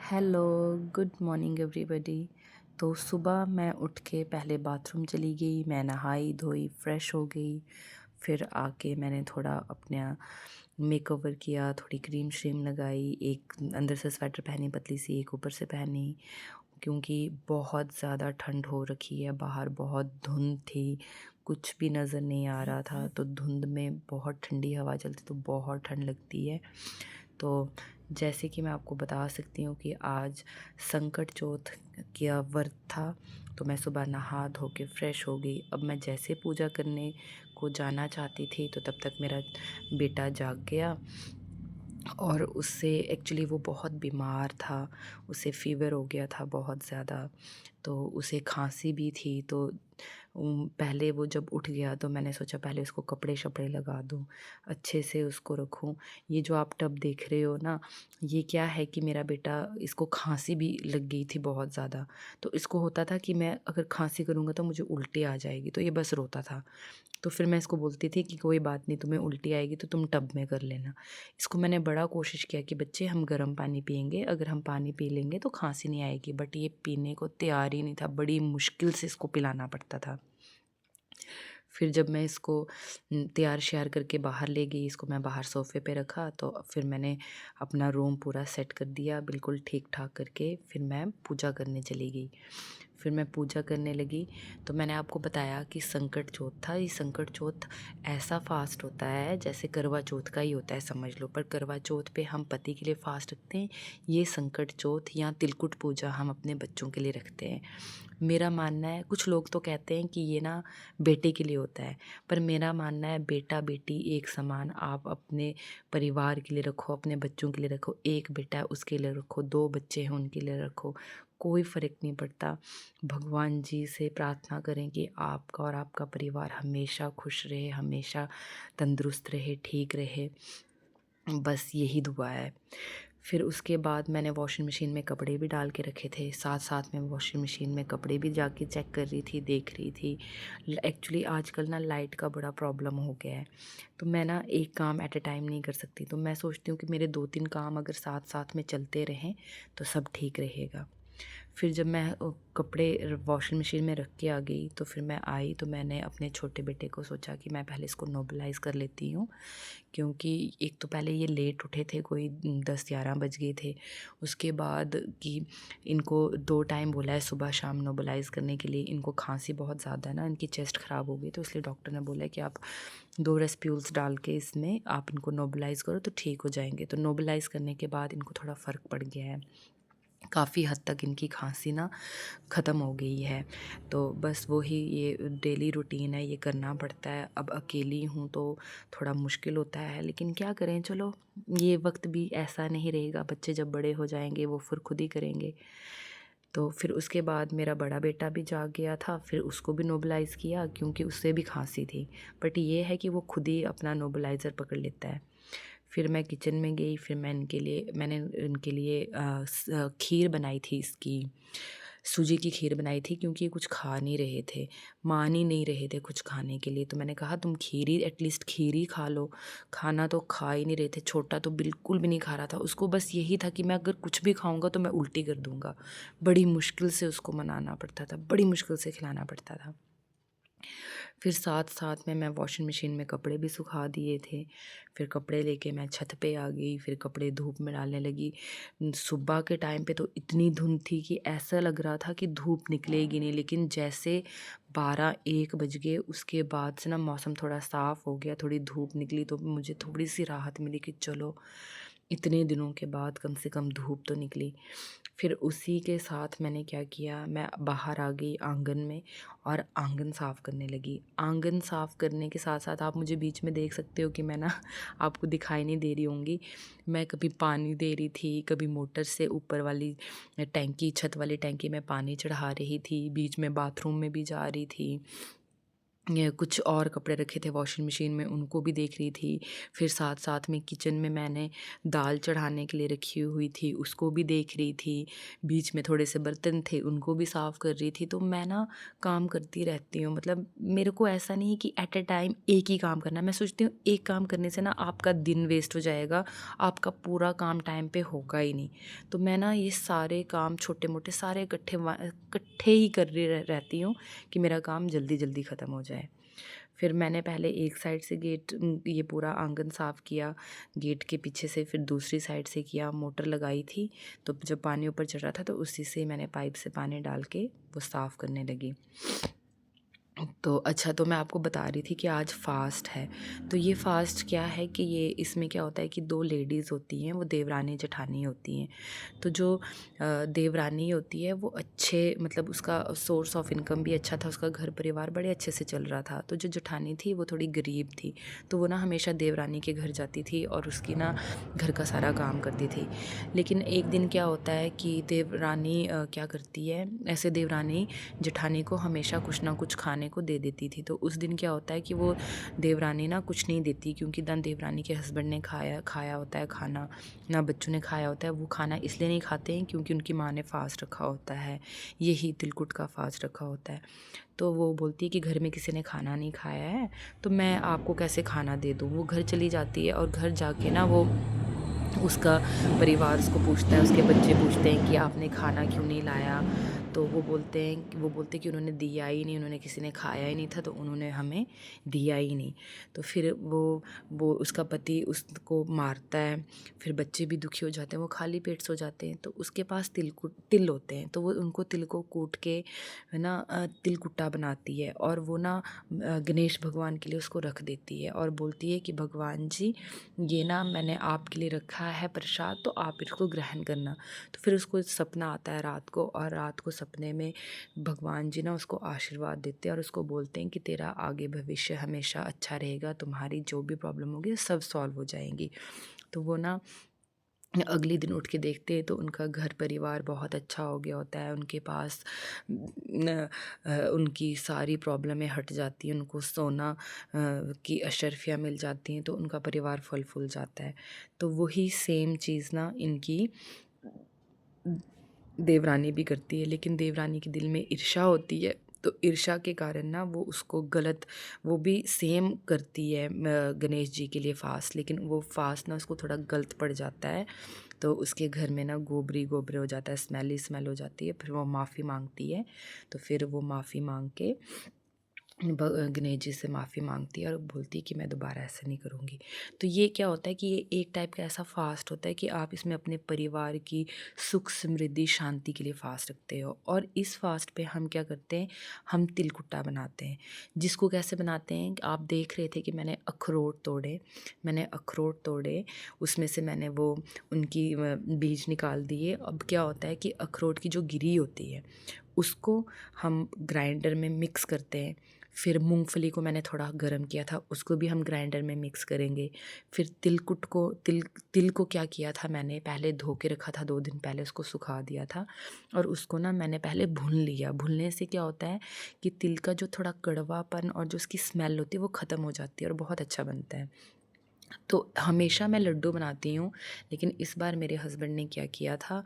Hello, good morning everybody. तो सुबह मैं उठ के पहले बाथरूम चली गई, मैं नहाई धोई फ्रेश हो गई। फिर आके मैंने थोड़ा अपना मेकओवर किया, थोड़ी क्रीम श्रीम लगाई, एक अंदर से स्वेटर पहनी पतली सी, एक ऊपर से पहनी, क्योंकि बहुत ज़्यादा ठंड हो रखी है बाहर, बहुत धुंध थी, कुछ भी नज़र नहीं आ रहा था। तो धुंध में बहुत ठंडी हवा चलती तो बहुत ठंड लगती है। तो जैसे कि मैं आपको बता सकती हूँ कि आज संकट चौथ का व्रत था। तो मैं सुबह नहा धो के फ्रेश हो गई। अब मैं जैसे पूजा करने को जाना चाहती थी तो तब तक मेरा बेटा जाग गया और उससे एक्चुअली वो बहुत बीमार था, उसे फ़ीवर हो गया था बहुत ज़्यादा, तो उसे खांसी भी थी। तो पहले वो जब उठ गया तो मैंने सोचा पहले उसको कपड़े शपड़े लगा दूँ, अच्छे से उसको रखूँ। ये जो आप टब देख रहे हो ना, ये क्या है कि मेरा बेटा, इसको खांसी भी लग गई थी बहुत ज़्यादा। तो इसको होता था कि मैं अगर खांसी करूँगा तो मुझे उल्टी आ जाएगी, तो ये बस रोता था। तो फिर मैं इसको बोलती थी कि कोई बात नहीं, तुम्हें उल्टी आएगी तो तुम टब में कर लेना। इसको मैंने बड़ा कोशिश किया कि बच्चे हम गर्म पानी पिएंगे, अगर हम पानी पी लेंगे तो खांसी नहीं आएगी, बट ये पीने को तैयार ही नहीं था, बड़ी मुश्किल से इसको पिलाना पड़ता था। फिर जब मैं इसको तैयार श्यार करके बाहर ले गई, इसको मैं बाहर सोफ़े पे रखा, तो फिर मैंने अपना रूम पूरा सेट कर दिया बिल्कुल ठीक ठाक करके। फिर मैं पूजा करने चली गई। फिर मैं पूजा करने लगी। तो मैंने आपको बताया कि संकट चौथ था। ये संकट चौथ ऐसा फास्ट होता है जैसे करवा चौथ का ही होता है समझ लो, पर करवा चौथ पे हम पति के लिए फास्ट रखते हैं, ये संकट चौथ या तिलकुट पूजा हम अपने बच्चों के लिए रखते हैं। मेरा मानना है, कुछ लोग तो कहते हैं कि ये ना बेटे के लिए होता है, पर मेरा मानना है बेटा बेटी एक समान। आप अपने परिवार के लिए रखो, अपने बच्चों के लिए रखो, एक बेटा है उसके लिए रखो, दो बच्चे हैं उनके लिए रखो, कोई फ़र्क नहीं पड़ता। भगवान जी से प्रार्थना करें कि आपका और आपका परिवार हमेशा खुश रहे, हमेशा तंदुरुस्त रहे, ठीक रहे, बस यही दुआ है। फिर उसके बाद मैंने वॉशिंग मशीन में कपड़े भी डाल के रखे थे, साथ साथ में वॉशिंग मशीन में कपड़े भी जाके चेक कर रही थी, देख रही थी। एक्चुअली आजकल ना लाइट का बड़ा प्रॉब्लम हो गया है, तो मैं ना एक काम एट अ टाइम नहीं कर सकती। तो मैं सोचती हूँ कि मेरे 2-3 काम अगर साथ साथ में चलते रहें तो सब ठीक रहेगा। फिर जब मैं कपड़े वॉशिंग मशीन में रख के आ गई, तो फिर मैं आई तो मैंने अपने छोटे बेटे को सोचा कि मैं पहले इसको नोबलाइज़ कर लेती हूँ, क्योंकि एक तो पहले ये लेट उठे थे, कोई 10-11 बज गए थे। उसके बाद कि इनको 2 टाइम बोला है सुबह शाम नोबलाइज़ करने के लिए। इनको खांसी बहुत ज़्यादा है ना, इनकी चेस्ट ख़राब हो गई, तो इसलिए डॉक्टर ने बोला है कि आप 2 रेस्प्यूल्स डाल के इसमें आप इनको नोबलाइज़ करो तो ठीक हो जाएंगे। तो नोबलाइज़ करने के बाद इनको थोड़ा फ़र्क पड़ गया है, काफ़ी हद तक इनकी खांसी ना ख़त्म हो गई है। तो बस वही ये डेली रूटीन है, ये करना पड़ता है। अब अकेली हूँ तो थोड़ा मुश्किल होता है, लेकिन क्या करें, चलो ये वक्त भी ऐसा नहीं रहेगा, बच्चे जब बड़े हो जाएंगे वो फिर खुद ही करेंगे। तो फिर उसके बाद मेरा बड़ा बेटा भी जाग गया था, फिर उसको भी नोबलाइज़ किया क्योंकि उससे भी खांसी थी, बट ये है कि वो खुद ही अपना नोबलाइज़र पकड़ लेता है। फिर मैं किचन में गई, फिर मैंने इनके लिए खीर बनाई थी, इसकी सूजी की खीर बनाई थी, क्योंकि ये कुछ खा नहीं रहे थे, मान ही नहीं रहे थे कुछ खाने के लिए। तो मैंने कहा तुम खीर ही, एटलीस्ट खीर ही खा लो। खाना तो खा ही नहीं रहे थे, छोटा तो बिल्कुल भी नहीं खा रहा था, उसको बस यही था कि मैं अगर कुछ भी खाऊंगा तो मैं उल्टी कर दूंगा। बड़ी मुश्किल से उसको मनाना पड़ता था, बड़ी मुश्किल से खिलाना पड़ता था। फिर साथ साथ में मैं वॉशिंग मशीन में कपड़े भी सुखा दिए थे। फिर कपड़े लेके मैं छत पे आ गई, फिर कपड़े धूप में डालने लगी। सुबह के टाइम पे तो इतनी धुंध थी कि ऐसा लग रहा था कि धूप निकलेगी नहीं, लेकिन जैसे 12-1 बज गए उसके बाद से ना मौसम थोड़ा साफ़ हो गया, थोड़ी धूप निकली, तो मुझे थोड़ी सी राहत मिली कि चलो इतने दिनों के बाद कम से कम धूप तो निकली। फिर उसी के साथ मैंने क्या किया, मैं बाहर आ गई आंगन में और आंगन साफ़ करने लगी। आंगन साफ़ करने के साथ साथ आप मुझे बीच में देख सकते हो कि मैं ना आपको दिखाई नहीं दे रही होंगी, मैं कभी पानी दे रही थी, कभी मोटर से ऊपर वाली टैंकी, छत वाली टैंकी में पानी चढ़ा रही थी, बीच में बाथरूम में भी जा रही थी। ये कुछ और कपड़े रखे थे वॉशिंग मशीन में, उनको भी देख रही थी। फिर साथ साथ में किचन में मैंने दाल चढ़ाने के लिए रखी हुई थी, उसको भी देख रही थी। बीच में थोड़े से बर्तन थे, उनको भी साफ़ कर रही थी। तो मैं ना काम करती रहती हूँ, मतलब मेरे को ऐसा नहीं है कि एट अ टाइम एक ही काम करना है। मैं सोचती हूँ एक काम करने से ना आपका दिन वेस्ट हो जाएगा, आपका पूरा काम टाइम पे होगा ही नहीं। तो मैं ना ये सारे काम छोटे मोटे सारे इकट्ठे ही कर रही रहती हूँ कि मेरा काम जल्दी जल्दी ख़त्म हो जाए। फिर मैंने पहले एक साइड से गेट ये पूरा आंगन साफ़ किया, गेट के पीछे से फिर दूसरी साइड से किया। मोटर लगाई थी, तो जब पानी ऊपर चढ़ रहा था तो उसी से मैंने पाइप से पानी डाल के वो साफ़ करने लगी। तो अच्छा, तो मैं आपको बता रही थी कि आज फ़ास्ट है। तो ये फ़ास्ट क्या है कि ये इसमें क्या होता है कि 2 लेडीज़ होती हैं, वो देवरानी जेठानी होती हैं। तो जो देवरानी होती है वो अच्छे, मतलब उसका सोर्स ऑफ इनकम भी अच्छा था, उसका घर परिवार बड़े अच्छे से चल रहा था। तो जो जेठानी थी वो थोड़ी गरीब थी, तो वो ना हमेशा देवरानी के घर जाती थी और उसकी ना घर का सारा काम करती थी। लेकिन एक दिन क्या होता है कि देवरानी क्या करती है, ऐसे देवरानी जेठानी को हमेशा कुछ ना कुछ खाने को दे देती थी। तो उस दिन क्या होता है कि वो देवरानी ना कुछ नहीं देती, क्योंकि ना देवरानी के हस्बैंड ने खाया होता है खाना, ना बच्चों ने खाया होता है। वो खाना इसलिए नहीं खाते हैं क्योंकि उनकी माँ ने फास्ट रखा होता है, यही तिलकुट का फास्ट रखा होता है। तो वो बोलती है कि घर में किसी ने खाना नहीं खाया है, तो मैं आपको कैसे खाना दे दूँ। वो घर चली जाती है और घर जाके ना वो उसका परिवार उसको पूछता है, उसके बच्चे पूछते हैं कि आपने खाना क्यों नहीं लाया। तो वो बोलते हैं कि उन्होंने दिया ही नहीं, उन्होंने किसी ने खाया ही नहीं था, तो उन्होंने हमें दिया ही नहीं। तो फिर वो उसका पति उसको मारता है। फिर बच्चे भी दुखी हो जाते हैं, वो खाली पेट सो जाते हैं। तो उसके पास तिल होते हैं, तो वो उनको तिल को कूट के है ना तिल कुट्टा बनाती है, और वो ना गणेश भगवान के लिए उसको रख देती है और बोलती है कि भगवान जी, ये ना मैंने आपके लिए रखा है प्रसाद, तो आप इसको ग्रहण करना। तो फिर उसको सपना आता है रात को, और रात को सपने में भगवान जी ना उसको आशीर्वाद देते हैं और उसको बोलते हैं कि तेरा आगे भविष्य हमेशा अच्छा रहेगा, तुम्हारी जो भी प्रॉब्लम होगी सब सॉल्व हो जाएंगी। तो वो ना अगले दिन उठ के देखते हैं तो उनका घर परिवार बहुत अच्छा हो गया होता है, उनके पास उनकी सारी प्रॉब्लमें हट जाती हैं, उनको सोना की अशर्फियाँ मिल जाती हैं, तो उनका परिवार फल फूल जाता है। तो वही सेम चीज़ ना इनकी देवरानी भी करती है, लेकिन देवरानी के दिल में ईर्ष्या होती है। तो ईर्ष्या के कारण ना वो उसको गलत, वो भी सेम करती है गणेश जी के लिए फास्ट, लेकिन वो फास्ट ना उसको थोड़ा गलत पड़ जाता है। तो उसके घर में ना गोबरी गोबरे हो जाता है, स्मेल स्मेल हो जाती है। फिर वो माफ़ी मांगती है, तो फिर वो माफ़ी मांग के गणेश जी से माफ़ी मांगती है और बोलती है कि मैं दोबारा ऐसा नहीं करूँगी। तो ये क्या होता है कि ये एक टाइप का ऐसा फ़ास्ट होता है कि आप इसमें अपने परिवार की सुख समृद्धि शांति के लिए फ़ास्ट रखते हो। और इस फ़ास्ट पे हम क्या करते हैं, हम तिलकुट्टा बनाते हैं, जिसको कैसे बनाते हैं आप देख रहे थे कि मैंने अखरोट तोड़े, उसमें से मैंने वो उनकी बीज निकाल दिए। अब क्या होता है कि अखरोट की जो गिरी होती है उसको हम ग्राइंडर में मिक्स करते हैं। फिर मूंगफली को मैंने थोड़ा गरम किया था, उसको भी हम ग्राइंडर में मिक्स करेंगे। फिर तिल को क्या किया था, मैंने पहले धो के रखा था, 2 दिन पहले उसको सुखा दिया था, और उसको ना मैंने पहले भून लिया। भूनने से क्या होता है कि तिल का जो थोड़ा कड़वापन और जो उसकी स्मेल होती है वो ख़त्म हो जाती है और बहुत अच्छा बनता है। तो हमेशा मैं लड्डू बनाती हूँ, लेकिन इस बार मेरे हस्बैंड ने क्या किया था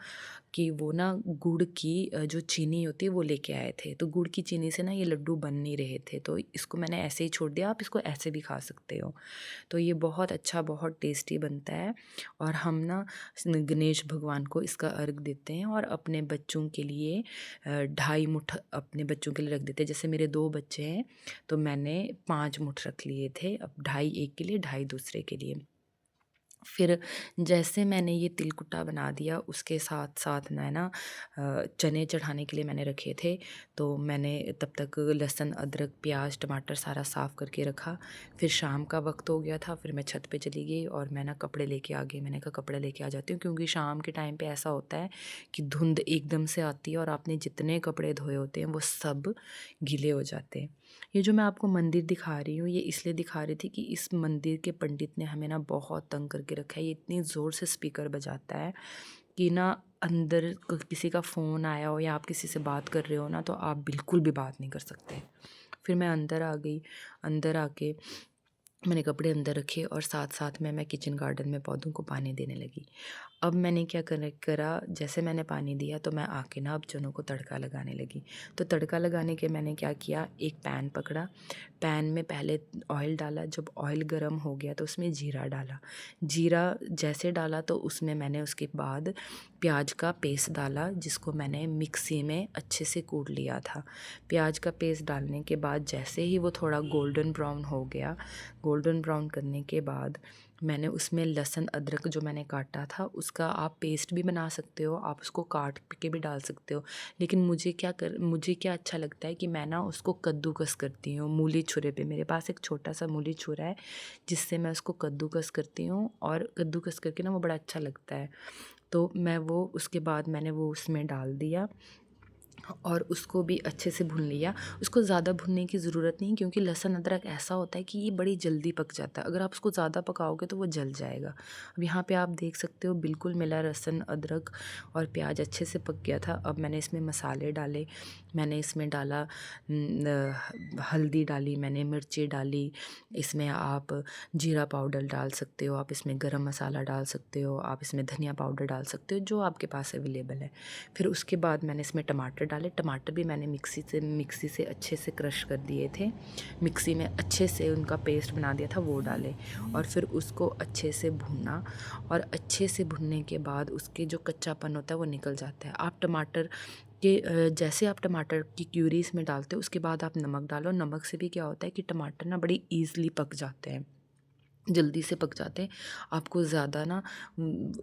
कि वो ना गुड़ की जो चीनी होती है वो लेके आए थे। तो गुड़ की चीनी से ना ये लड्डू बन नहीं रहे थे, तो इसको मैंने ऐसे ही छोड़ दिया, आप इसको ऐसे भी खा सकते हो। तो ये बहुत अच्छा, बहुत टेस्टी बनता है। और हम ना गणेश भगवान को इसका अर्घ देते हैं और अपने बच्चों के लिए 2.5 मुट्ठ अपने बच्चों के लिए रख देते हैं। जैसे मेरे 2 बच्चे हैं, तो मैंने 5 मुट्ठ रख लिए थे, अब 2.5 एक के लिए, 2.5 दूसरे के लिए। फिर जैसे मैंने ये तिलकुट्टा बना दिया, उसके साथ साथ मैं ना चने चढ़ाने के लिए मैंने रखे थे, तो मैंने तब तक लहसुन अदरक प्याज टमाटर सारा साफ़ करके रखा। फिर शाम का वक्त हो गया था, फिर मैं छत पे चली गई और मैं ना कपड़े लेके आ गई। मैंने कहा कपड़े लेके आ जाती हूँ, क्योंकि शाम के टाइम पे ऐसा होता है कि धुंध एकदम से आती है और आपने जितने कपड़े धोए होते हैं वो सब गीले हो जाते हैं। ये जो मैं आपको मंदिर दिखा रही हूँ, ये इसलिए दिखा रही थी कि इस मंदिर के पंडित ने हमें ना बहुत तंग करके रखा है। ये इतनी ज़ोर से स्पीकर बजाता है कि ना अंदर किसी का फ़ोन आया हो या आप किसी से बात कर रहे हो ना, तो आप बिल्कुल भी बात नहीं कर सकते। फिर मैं अंदर आ गई। अंदर आके मैंने कपड़े अंदर रखे और साथ साथ में मैं किचन गार्डन में पौधों को पानी देने लगी। अब मैंने क्या करा, जैसे मैंने पानी दिया तो मैं आके ना अब चनों को तड़का लगाने लगी। तो तड़का लगाने के मैंने क्या किया, एक पैन पकड़ा, पैन में पहले ऑयल डाला, जब ऑयल गर्म हो गया तो उसमें जीरा डाला। जीरा जैसे डाला तो उसमें मैंने उसके बाद प्याज का पेस्ट डाला, जिसको मैंने मिक्सी में अच्छे से कूट लिया था। प्याज का पेस्ट डालने के बाद जैसे ही वो थोड़ा गोल्डन ब्राउन हो गया, गोल्डन ब्राउन करने के बाद मैंने उसमें लहसुन अदरक जो मैंने काटा था उसका आप पेस्ट भी बना सकते हो, आप उसको काट के भी डाल सकते हो। लेकिन मुझे क्या अच्छा लगता है कि मैं ना उसको कद्दूकस करती हूँ मूली छुरे पे। मेरे पास एक छोटा सा मूली छुरा है जिससे मैं उसको कद्दूकस करती हूँ, और कद्दूकस करके ना वो बड़ा अच्छा लगता है। तो मैं वो उसके बाद मैंने वो उसमें डाल दिया और उसको भी अच्छे से भून लिया। उसको ज़्यादा भूनने की ज़रूरत नहीं, क्योंकि लहसुन अदरक ऐसा होता है कि ये बड़ी जल्दी पक जाता है। अगर आप उसको ज़्यादा पकाओगे तो वो जल जाएगा। अब यहाँ पे आप देख सकते हो बिल्कुल मेरा लहसुन अदरक और प्याज अच्छे से पक गया था। अब मैंने इसमें मसाले डाले। मैंने इसमें डाला हल्दी डाली, मैंने मिर्ची डाली, इसमें आप जीरा पाउडर डाल सकते हो, आप इसमें गरम मसाला डाल सकते हो, आप इसमें धनिया पाउडर डाल सकते हो, जो आपके पास अवेलेबल है। फिर उसके बाद मैंने इसमें टमाटर डाले। टमाटर भी मैंने मिक्सी से अच्छे से क्रश कर दिए थे, मिक्सी में अच्छे से उनका पेस्ट बना दिया था, वो डाले। और फिर उसको अच्छे से भूना, और अच्छे से भुनने के बाद उसके जो कच्चापन होता है वो निकल जाता है। आप टमाटर जैसे आप टमाटर की प्यूरी इसमें डालते हो उसके बाद आप नमक डालो। नमक से भी क्या होता है कि टमाटर ना बड़ी ईज़िली पक जाते हैं, जल्दी से पक जाते हैं। आपको ज़्यादा ना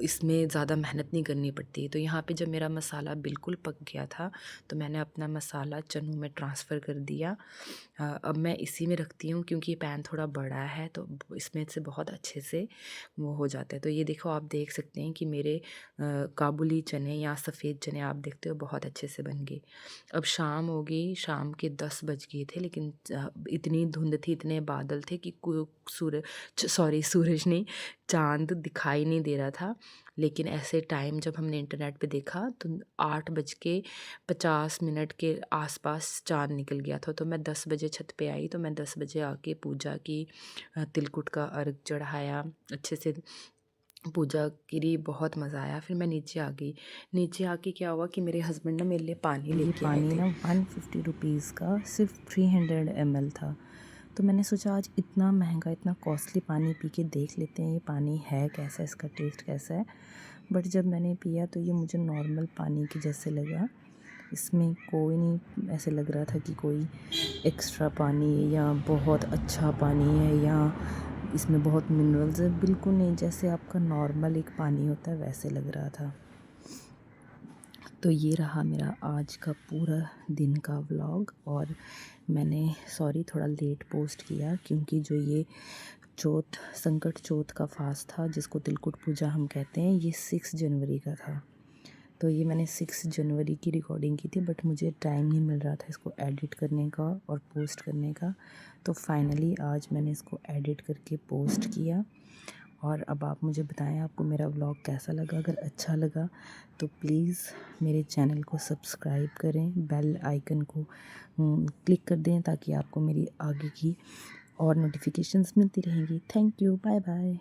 इसमें ज़्यादा मेहनत नहीं करनी पड़ती है। तो यहाँ पे जब मेरा मसाला बिल्कुल पक गया था तो मैंने अपना मसाला चनों में ट्रांसफ़र कर दिया। अब मैं इसी में रखती हूँ, क्योंकि पैन थोड़ा बड़ा है तो इसमें से बहुत अच्छे से वो हो जाता है। तो ये देखो, आप देख सकते हैं कि मेरे काबुली चने या सफ़ेद चने आप देखते हो बहुत अच्छे से बन गए। अब शाम हो गई, शाम के 10 बज गए थे, लेकिन इतनी धुंध थी, इतने बादल थे कि सूरज नहीं, चाँद दिखाई नहीं दे रहा था। लेकिन ऐसे टाइम जब हमने इंटरनेट पे देखा तो 8:50 के आसपास चाँद निकल गया था। तो मैं 10 बजे छत पे आई, तो मैं 10 बजे आके पूजा की, तिलकुट का अर्घ चढ़ाया, अच्छे से पूजा करी, बहुत मज़ा आया। फिर मैं नीचे आ गई। नीचे आके क्या हुआ कि मेरे हस्बैंड ना मेरे लिए पानी लेके आए थे। पानी ना 150 रुपीज़ का सिर्फ 300 ml था। तो मैंने सोचा आज इतना महंगा, इतना कॉस्टली पानी पी के देख लेते हैं ये पानी है कैसा, इसका टेस्ट कैसा है। बट जब मैंने पिया तो ये मुझे नॉर्मल पानी के जैसे लगा। इसमें कोई नहीं ऐसे लग रहा था कि कोई एक्स्ट्रा पानी है या बहुत अच्छा पानी है या इसमें बहुत मिनरल्स है। बिल्कुल नहीं, जैसे आपका नॉर्मल एक पानी होता है वैसे लग रहा था। तो ये रहा मेरा आज का पूरा दिन का व्लॉग। और मैंने थोड़ा लेट पोस्ट किया, क्योंकि जो ये संकट चौथ का फास्ट था जिसको तिलकुट पूजा हम कहते हैं, ये 6 जनवरी का था। तो ये मैंने 6 जनवरी की रिकॉर्डिंग की थी, बट मुझे टाइम नहीं मिल रहा था इसको एडिट करने का और पोस्ट करने का। तो फाइनली आज मैंने इसको एडिट करके पोस्ट किया। और अब आप मुझे बताएं आपको मेरा व्लॉग कैसा लगा। अगर अच्छा लगा तो प्लीज़ मेरे चैनल को सब्सक्राइब करें, बेल आइकन को क्लिक कर दें, ताकि आपको मेरी आगे की और नोटिफिकेशंस मिलती रहेंगी। Thank you, bye bye.